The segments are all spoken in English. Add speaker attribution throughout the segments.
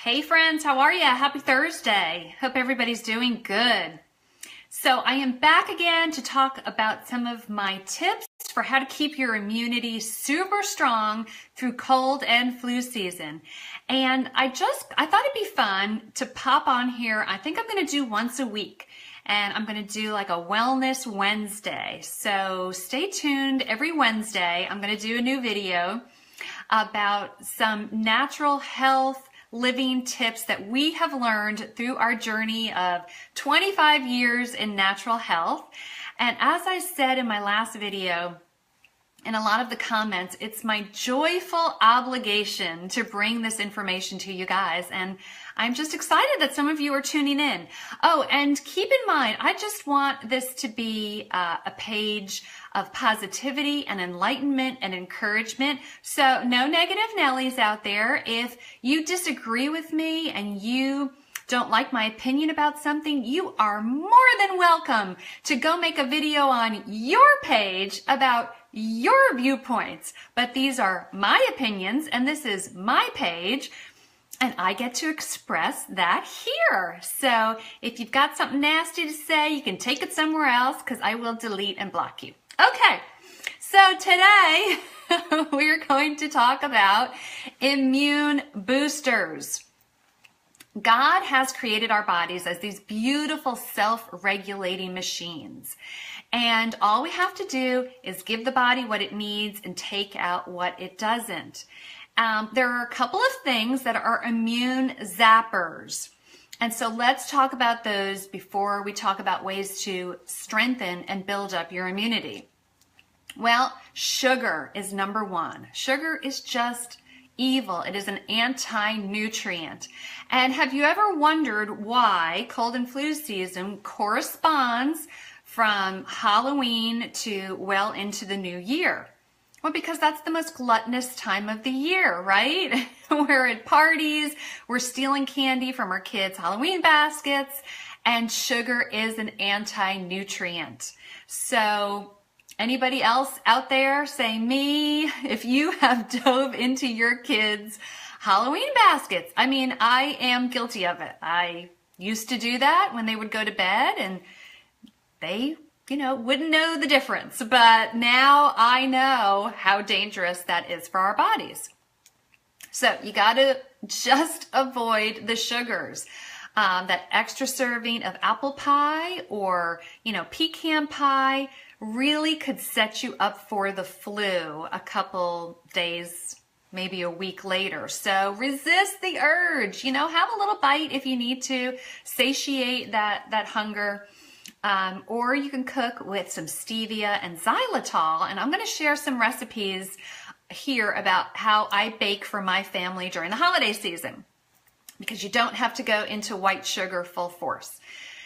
Speaker 1: Hey friends, how are you? Happy Thursday. Hope everybody's doing good. So I am back again to talk about some of my tips for how to keep your immunity super strong through cold and flu season. And I thought it'd be fun to pop on here. I think I'm going to do once a week. And I'm going to do like a Wellness Wednesday. So stay tuned. Every Wednesday, I'm going to do a new video about some natural health living tips that we have learned through our journey of 25 years in natural health. And as I said in my last video, in a lot of the comments, it's my joyful obligation to bring this information to you guys. And I'm just excited that some of you are tuning in. Oh, and keep in mind, I just want this to be a page of positivity and enlightenment and encouragement. So no negative Nellies out there. If you disagree with me and you don't like my opinion about something, you are more than welcome to go make a video on your page about your viewpoints. But these are my opinions and this is my page and I get to express that here. So if you've got something nasty to say, you can take it somewhere else because I will delete and block you. Okay, so today we're going to talk about immune boosters. God has created our bodies as these beautiful self-regulating machines. And all we have to do is give the body what it needs and take out what it doesn't. There are a couple of things that are immune zappers. And so let's talk about those before we talk about ways to strengthen and build up your immunity. Well, sugar is number one. Sugar is just evil. It is an anti-nutrient. And have you ever wondered why cold and flu season corresponds from Halloween to well into the new year? Well, because that's the most gluttonous time of the year, right? We're at parties, we're stealing candy from our kids' Halloween baskets, and sugar is an anti-nutrient. So anybody else out there say me, if you have dove into your kids' Halloween baskets? I mean, I am guilty of it. I used to do that when they would go to bed and they wouldn't know the difference. But now I know how dangerous that is for our bodies. So you got to just avoid the sugars. That extra serving of apple pie or, pecan pie really could set you up for the flu a couple days, maybe a week later. So resist the urge, have a little bite if you need to satiate that hunger. Or you can cook with some stevia and xylitol. And I'm going to share some recipes here about how I bake for my family during the holiday season, because you don't have to go into white sugar full force.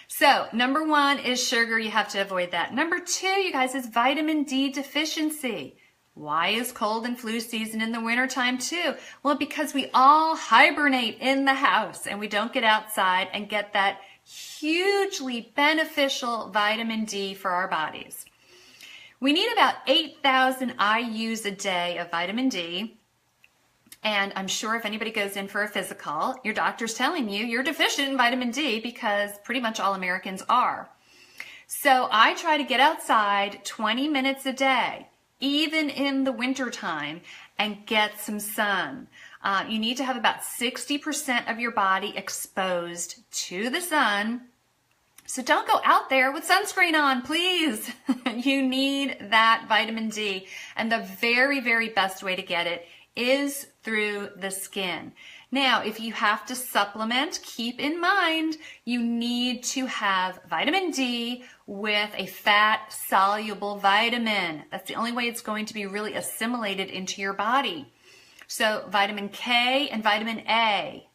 Speaker 1: So number one is sugar. You have to avoid that. Number two, you guys, is vitamin D deficiency. Why is cold and flu season in the wintertime too? Well, because we all hibernate in the house and we don't get outside and get that hugely beneficial vitamin D for our bodies. We need about 8,000 IUs a day of vitamin D. And I'm sure if anybody goes in for a physical, your doctor's telling you you're deficient in vitamin D because pretty much all Americans are. So I try to get outside 20 minutes a day, even in the wintertime, and get some sun. You need to have about 60% of your body exposed to the sun. So don't go out there with sunscreen on, please. You need that vitamin D. And the very, very best way to get it is through the skin. Now, if you have to supplement, keep in mind you need to have vitamin D with a fat-soluble vitamin. That's the only way it's going to be really assimilated into your body. So vitamin K and vitamin A,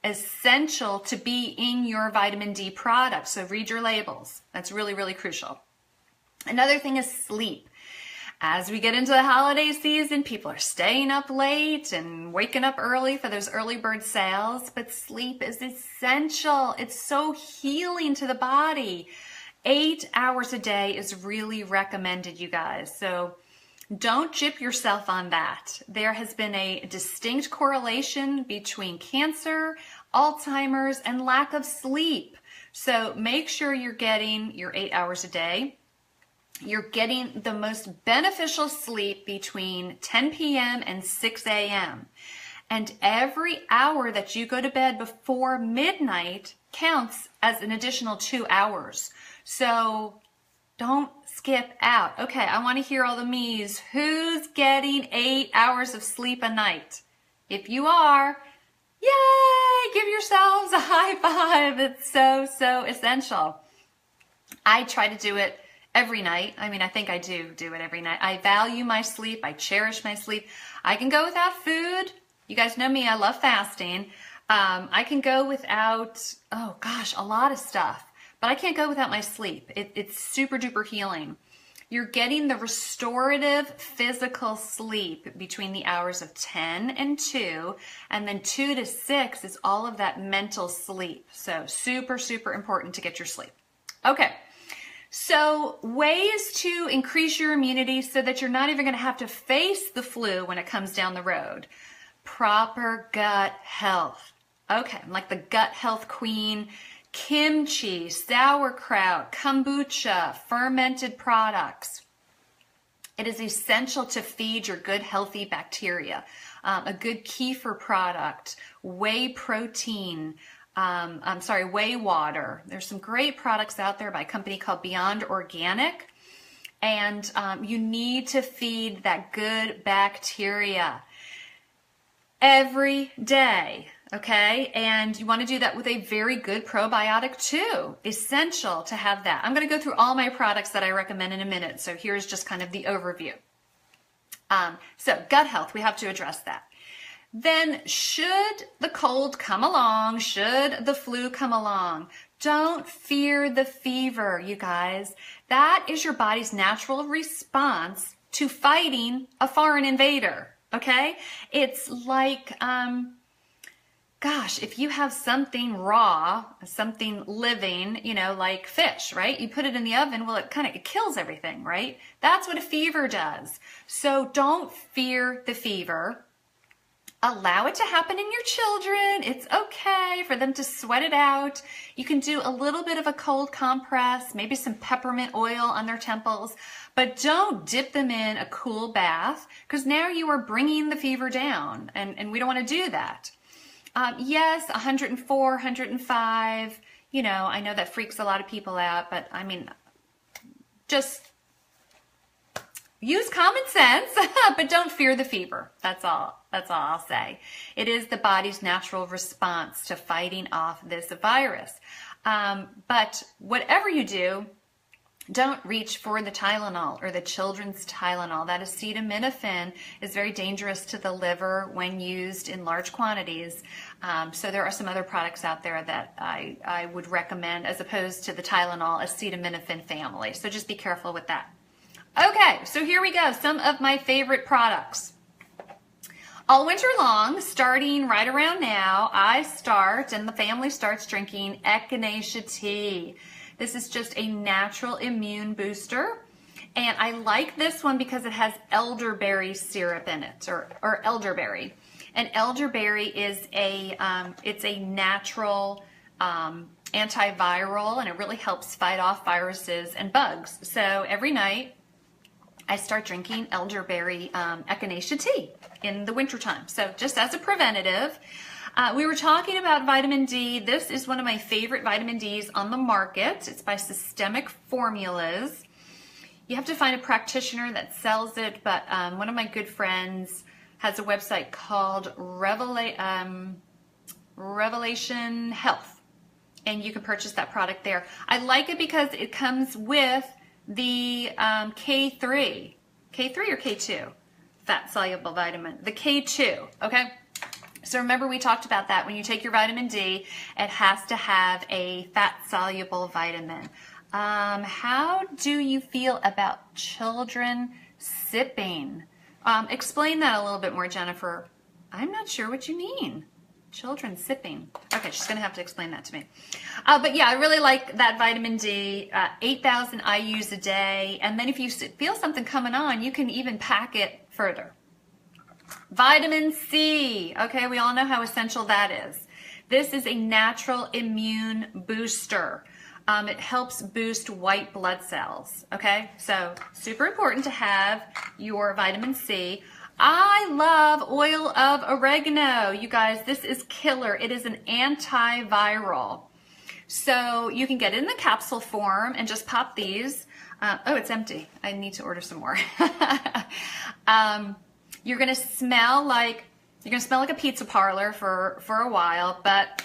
Speaker 1: essential to be in your vitamin D product. So read your labels. That's really, really crucial. Another thing is sleep. As we get into the holiday season, people are staying up late and waking up early for those early bird sales, but sleep is essential. It's so healing to the body. 8 hours a day is really recommended, you guys. So don't gyp yourself on that. There has been a distinct correlation between cancer, Alzheimer's, and lack of sleep. So make sure you're getting your 8 hours a day. You're getting the most beneficial sleep between 10 p.m. and 6 a.m. And every hour that you go to bed before midnight counts as an additional 2 hours. So don't skip out. Okay, I want to hear all the me's. Who's getting 8 hours of sleep a night? If you are, yay! Give yourselves a high five. It's so, so essential. I try to do it every night. I mean, I think I do it every night. I value my sleep. I cherish my sleep. I can go without food. You guys know me. I love fasting. I can go without, oh gosh, a lot of stuff. But I can't go without my sleep. It's super duper healing. You're getting the restorative physical sleep between the hours of 10 and 2, and then 2 to 6 is all of that mental sleep. So super, super important to get your sleep. Okay, so ways to increase your immunity so that you're not even going to have to face the flu when it comes down the road. Proper gut health. Okay, I'm like the gut health queen. Kimchi, sauerkraut, kombucha, fermented products. It is essential to feed your good healthy bacteria. A good kefir product, whey protein, whey water. There's some great products out there by a company called Beyond Organic. And you need to feed that good bacteria every day. Okay, and you want to do that with a very good probiotic too. Essential to have that. I'm going to go through all my products that I recommend in a minute. So here's just kind of the overview. So gut health, we have to address that. Then should the cold come along, should the flu come along, don't fear the fever, you guys. That is your body's natural response to fighting a foreign invader. Okay, it's like, gosh, if you have something raw, something living, you know, like fish, right? You put it in the oven, well, it kills everything, right? That's what a fever does. So don't fear the fever. Allow it to happen in your children. It's okay for them to sweat it out. You can do a little bit of a cold compress, maybe some peppermint oil on their temples, but don't dip them in a cool bath because now you are bringing the fever down, and we don't want to do that. Yes, 104, 105, you know, I know that freaks a lot of people out, but I mean, just use common sense, but don't fear the fever. That's all I'll say. It is the body's natural response to fighting off this virus. But whatever you do, don't reach for the Tylenol or the children's Tylenol. That acetaminophen is very dangerous to the liver when used in large quantities. So there are some other products out there that I would recommend as opposed to the Tylenol acetaminophen family. So just be careful with that. Okay, so here we go. Some of my favorite products. All winter long, starting right around now, I start and the family starts drinking Echinacea Tea. This is just a natural immune booster. And I like this one because it has elderberry syrup in it, or elderberry. And elderberry is it's a natural antiviral, and it really helps fight off viruses and bugs. So every night I start drinking elderberry Echinacea Tea in the wintertime. So just as a preventative. We were talking about vitamin D. This is one of my favorite vitamin Ds on the market. It's by Systemic Formulas. You have to find a practitioner that sells it, but one of my good friends has a website called Revelation Health, and you can purchase that product there. I like it because it comes with the K3 or K2, fat soluble vitamin, the K2, okay? So remember we talked about that. When you take your vitamin D, it has to have a fat-soluble vitamin. How do you feel about children sipping? Explain that a little bit more, Jennifer. I'm not sure what you mean. Children sipping. Okay, she's going to have to explain that to me. But yeah, I really like that vitamin D, 8,000 IUs a day. And then if you feel something coming on, you can even pack it further. Vitamin C. Okay, we all know how essential that is. This is a natural immune booster. It helps boost white blood cells, okay? So super important to have your vitamin C. I love oil of oregano. You guys, this is killer. It is an antiviral. So you can get it in the capsule form and just pop these. Oh, it's empty. I need to order some more. You're gonna smell like a pizza parlor for a while, but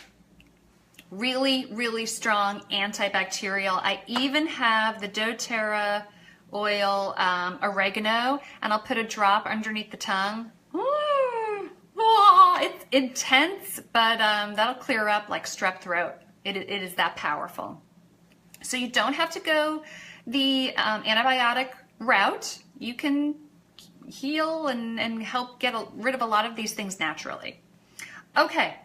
Speaker 1: really, really strong antibacterial. I even have the doTERRA oil oregano, and I'll put a drop underneath the tongue. It's intense, but that'll clear up like strep throat. It is that powerful. So you don't have to go the antibiotic route. You can heal and help get rid of a lot of these things naturally. Okay,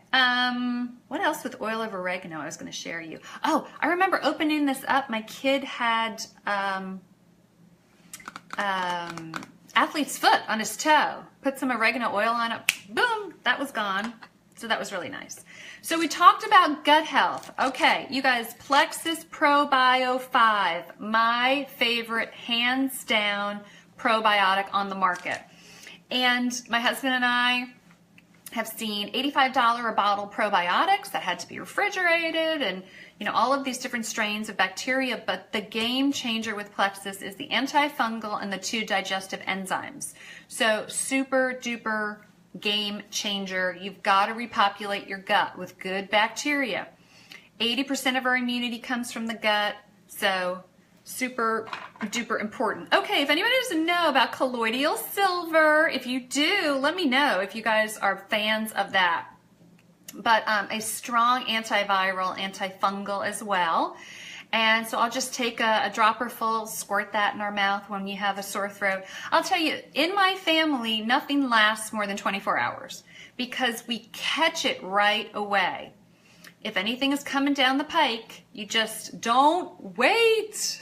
Speaker 1: what else with oil of oregano I was going to share you? Oh, I remember opening this up. My kid had athlete's foot on his toe. Put some oregano oil on it. Boom, that was gone. So that was really nice. So we talked about gut health. Okay, you guys, Plexus ProBio 5, my favorite, hands down, probiotic on the market. And my husband and I have seen $85 a bottle probiotics that had to be refrigerated, and all of these different strains of bacteria, but the game changer with Plexus is the antifungal and the 2 digestive enzymes. So super duper game changer. You've got to repopulate your gut with good bacteria. 80% of our immunity comes from the gut, so super duper important. Okay, if anybody doesn't know about colloidal silver, if you do, let me know if you guys are fans of that. But a strong antiviral, antifungal as well. And so I'll just take a dropper full, squirt that in our mouth when you have a sore throat. I'll tell you, in my family, nothing lasts more than 24 hours because we catch it right away. If anything is coming down the pike, you just don't wait.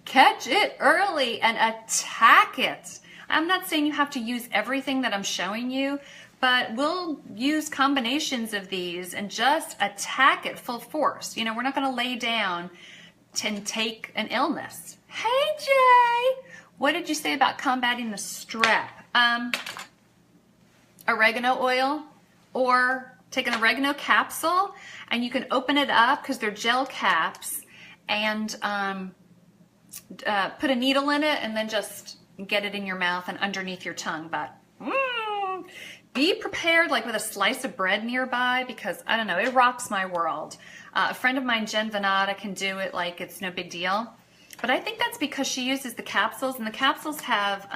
Speaker 1: Catch it early and attack it. I'm not saying you have to use everything that I'm showing you, but we'll use combinations of these and just attack it full force. We're not going to lay down and take an illness. Hey, Jay, what did you say about combating the strep? Oregano oil, or take an oregano capsule, and you can open it up because they're gel caps, and put a needle in it and then just get it in your mouth and underneath your tongue. But be prepared like with a slice of bread nearby, because I don't know, it rocks my world. A friend of mine, Jen Venata, can do it like it's no big deal. But I think that's because she uses the capsules, and the capsules have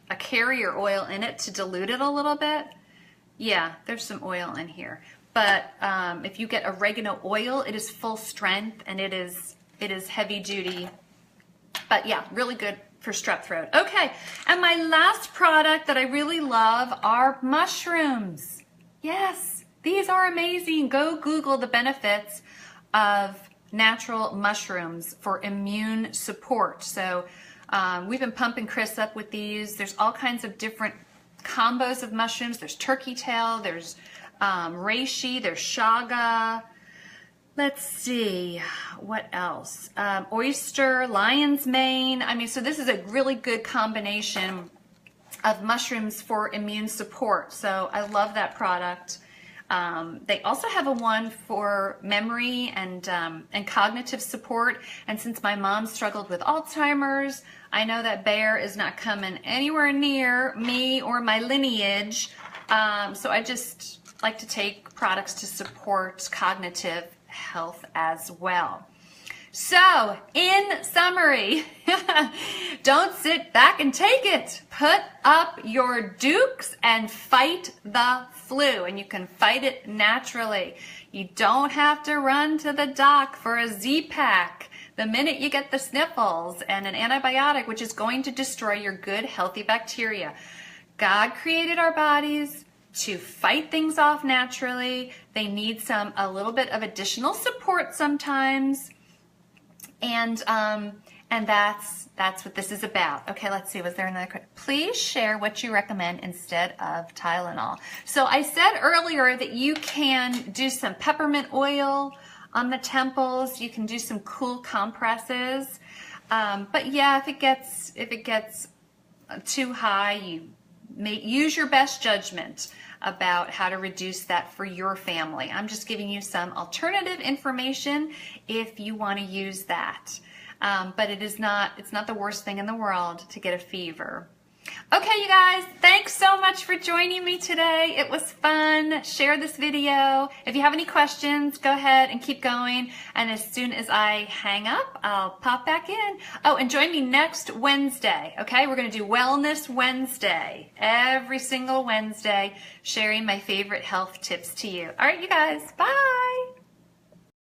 Speaker 1: a carrier oil in it to dilute it a little bit. Yeah, there's some oil in here. But if you get oregano oil, it is full strength, and it is heavy duty. But yeah, really good for strep throat. Okay, and my last product that I really love are mushrooms. Yes, these are amazing. Go Google the benefits of natural mushrooms for immune support. So we've been pumping Chris up with these. There's all kinds of different combos of mushrooms. There's turkey tail, there's reishi, there's chaga. Let's see, what else? Oyster, lion's mane. I mean, so this is a really good combination of mushrooms for immune support. So I love that product. They also have a one for memory and cognitive support. And since my mom struggled with Alzheimer's, I know that bear is not coming anywhere near me or my lineage. So I just like to take products to support cognitive health as well. So, in summary, don't sit back and take it. Put up your dukes and fight the flu, and you can fight it naturally. You don't have to run to the doc for a Z-Pack the minute you get the sniffles and an antibiotic, which is going to destroy your good, healthy bacteria. God created our bodies to fight things off naturally. They need a little bit of additional support sometimes. And And that's what this is about. Okay, let's see. Was there another question? Please share what you recommend instead of Tylenol. So I said earlier that you can do some peppermint oil on the temples. You can do some cool compresses. But yeah, if it gets too high, you may use your best judgment about how to reduce that for your family. I'm just giving you some alternative information if you want to use that. But it's not the worst thing in the world to get a fever. Okay, you guys, thanks so much for joining me today. It was fun. Share this video. If you have any questions, go ahead and keep going. And as soon as I hang up, I'll pop back in. Oh, and join me next Wednesday, okay? We're going to do Wellness Wednesday, every single Wednesday, sharing my favorite health tips to you. All right, you guys, bye.